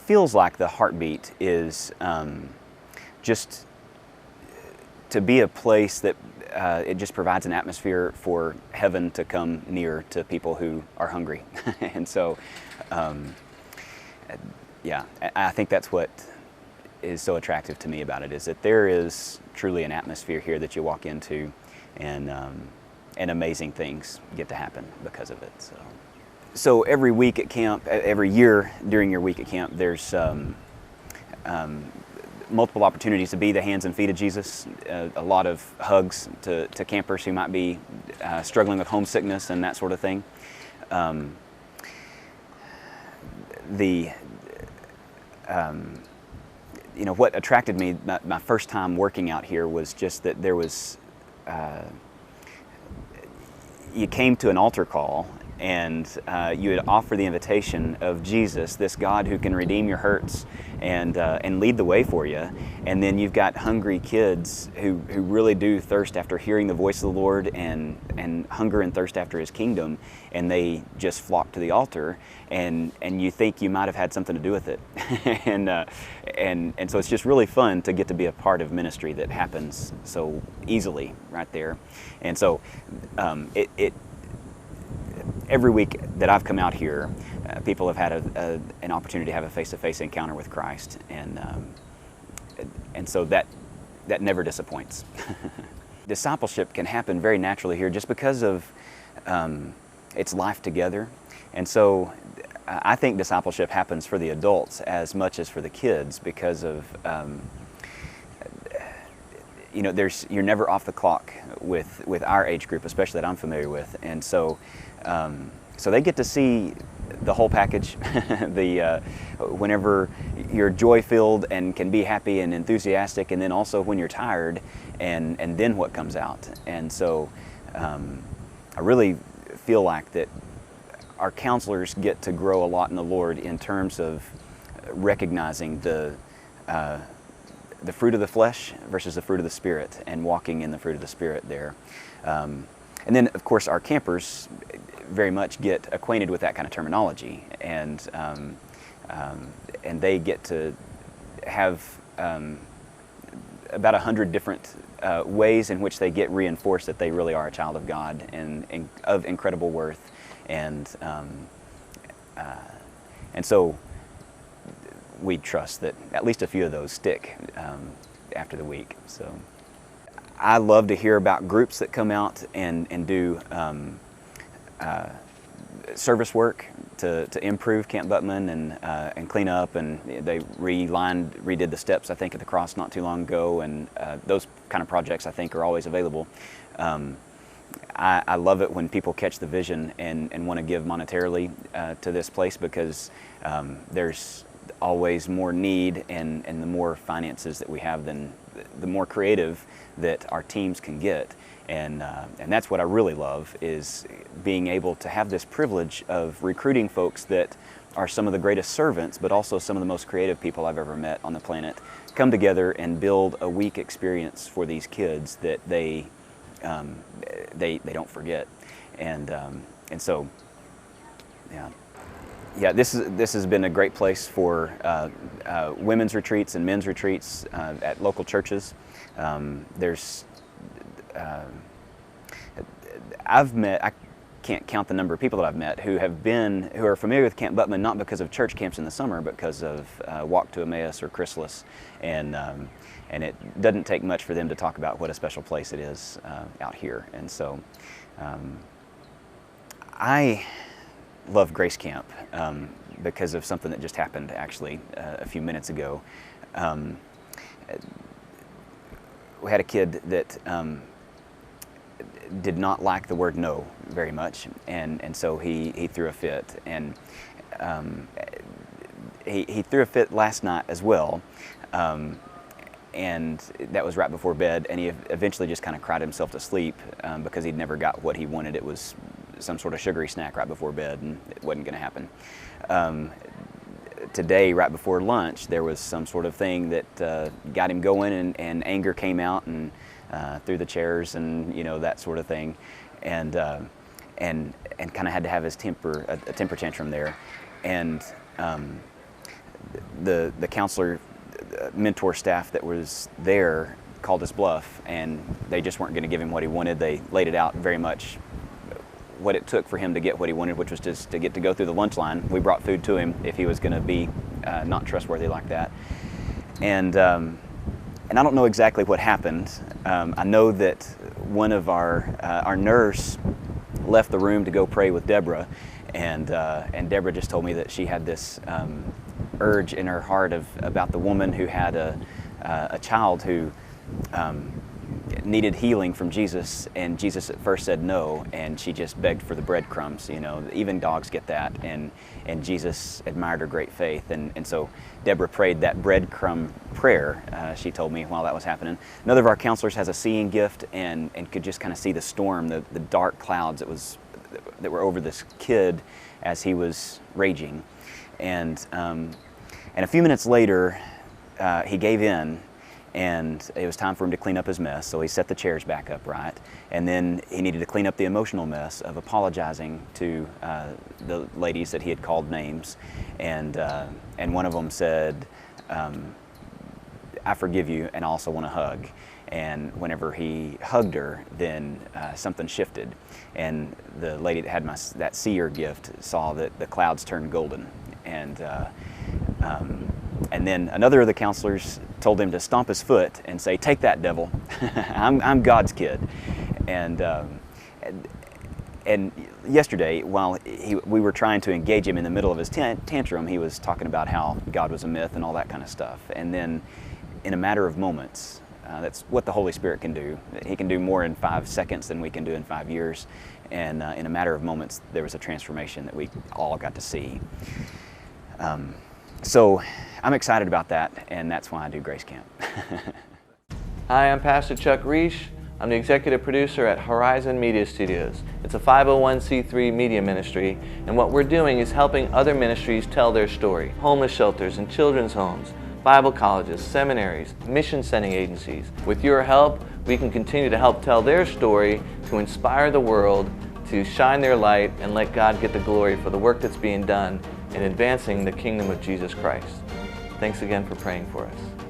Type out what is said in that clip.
feels like the heartbeat is just to be a place that it just provides an atmosphere for heaven to come near to people who are hungry. And so, yeah, I think that's what is so attractive to me about it, is that there is truly an atmosphere here that you walk into, and amazing things get to happen because of it. So every week at camp, every year during your week at camp, there's multiple opportunities to be the hands and feet of Jesus. A lot of hugs to campers who might be struggling with homesickness and that sort of thing. You know, what attracted me my first time working out here was just that there was, you came to an altar call, and you would offer the invitation of Jesus, this God who can redeem your hurts and lead the way for you. And then you've got hungry kids who really do thirst after hearing the voice of the Lord and hunger and thirst after His kingdom, and they just flock to the altar, and you think you might have had something to do with it. and so it's just really fun to get to be a part of ministry that happens so easily right there. And so every week that I've come out here, people have had an opportunity to have a face-to-face encounter with Christ, and so that never disappoints. Discipleship can happen very naturally here just because of its life together. And so I think discipleship happens for the adults as much as for the kids, because of you know, you're never off the clock with our age group, especially that I'm familiar with. And so so they get to see the whole package. Whenever you're joy-filled and can be happy and enthusiastic, and then also when you're tired, and then what comes out. And so I really feel like that our counselors get to grow a lot in the Lord in terms of recognizing the fruit of the flesh versus the fruit of the Spirit, and walking in the fruit of the Spirit there. And then, of course, our campers very much get acquainted with that kind of terminology, and they get to have about 100 different ways in which they get reinforced that they really are a child of God and of incredible worth, and so we trust that at least a few of those stick after the week. So I love to hear about groups that come out and do service work to improve Camp Butman and clean up, and they redid the steps, I think, at the cross not too long ago, and those kind of projects, I think, are always available. I love it when people catch the vision and want to give monetarily to this place, because there's always more need, and the more finances that we have, then the more creative that our teams can get. And that's what I really love, is being able to have this privilege of recruiting folks that are some of the greatest servants, but also some of the most creative people I've ever met on the planet, come together and build a week experience for these kids that they don't forget. And so, yeah, this has been a great place for women's retreats and men's retreats at local churches. I can't count the number of people that I've met who are familiar with Camp Butman, not because of church camps in the summer, but because of Walk to Emmaus or Chrysalis, and it doesn't take much for them to talk about what a special place it is out here. And so I love Grace Camp because of something that just happened actually a few minutes ago. We had a kid that did not like the word no very much, and so he threw a fit, and he threw a fit last night as well, and that was right before bed, and he eventually just kind of cried himself to sleep because he'd never got what he wanted. It was some sort of sugary snack right before bed, and it wasn't going to happen. Today, right before lunch, there was some sort of thing that got him going, and anger came out and through the chairs, and that sort of thing, and kind of had to have his temper tantrum there, and the counselor mentor staff that was there called his bluff, and they just weren't going to give him what he wanted. They laid it out very much what it took for him to get what he wanted, which was just to get to go through the lunch line. We brought food to him if he was going to be not trustworthy like that. And I don't know exactly what happened. I know that one of our nurse left the room to go pray with Deborah, and Deborah just told me that she had this urge in her heart about the woman who had a child who needed healing from Jesus, and Jesus at first said no, and she just begged for the breadcrumbs. You know, even dogs get that, and Jesus admired her great faith, and so Deborah prayed that breadcrumb prayer, she told me, while that was happening. Another of our counselors has a seeing gift and could just kind of see the storm, the dark clouds that were over this kid as he was raging, and a few minutes later he gave in, and it was time for him to clean up his mess, so he set the chairs back upright, and then he needed to clean up the emotional mess of apologizing to the ladies that he had called names, and one of them said, "I forgive you, and I also want a hug." And whenever he hugged her, then something shifted, and the lady that had that seer gift saw that the clouds turned golden, and then another of the counselors told him to stomp his foot and say, "Take that, devil! I'm God's kid." And yesterday, while we were trying to engage him in the middle of his tantrum, he was talking about how God was a myth and all that kind of stuff. And then, in a matter of moments, that's what the Holy Spirit can do. He can do more in 5 seconds than we can do in 5 years. And in a matter of moments, there was a transformation that we all got to see. So I'm excited about that, and that's why I do Grace Camp. Hi, I'm Pastor Chuck Reish. I'm the executive producer at Horizon Media Studios. It's a 501c3 media ministry, and what we're doing is helping other ministries tell their story. Homeless shelters and children's homes, Bible colleges, seminaries, mission sending agencies. With your help, we can continue to help tell their story, to inspire the world, to shine their light, and let God get the glory for the work that's being done in advancing the kingdom of Jesus Christ. Thanks again for praying for us.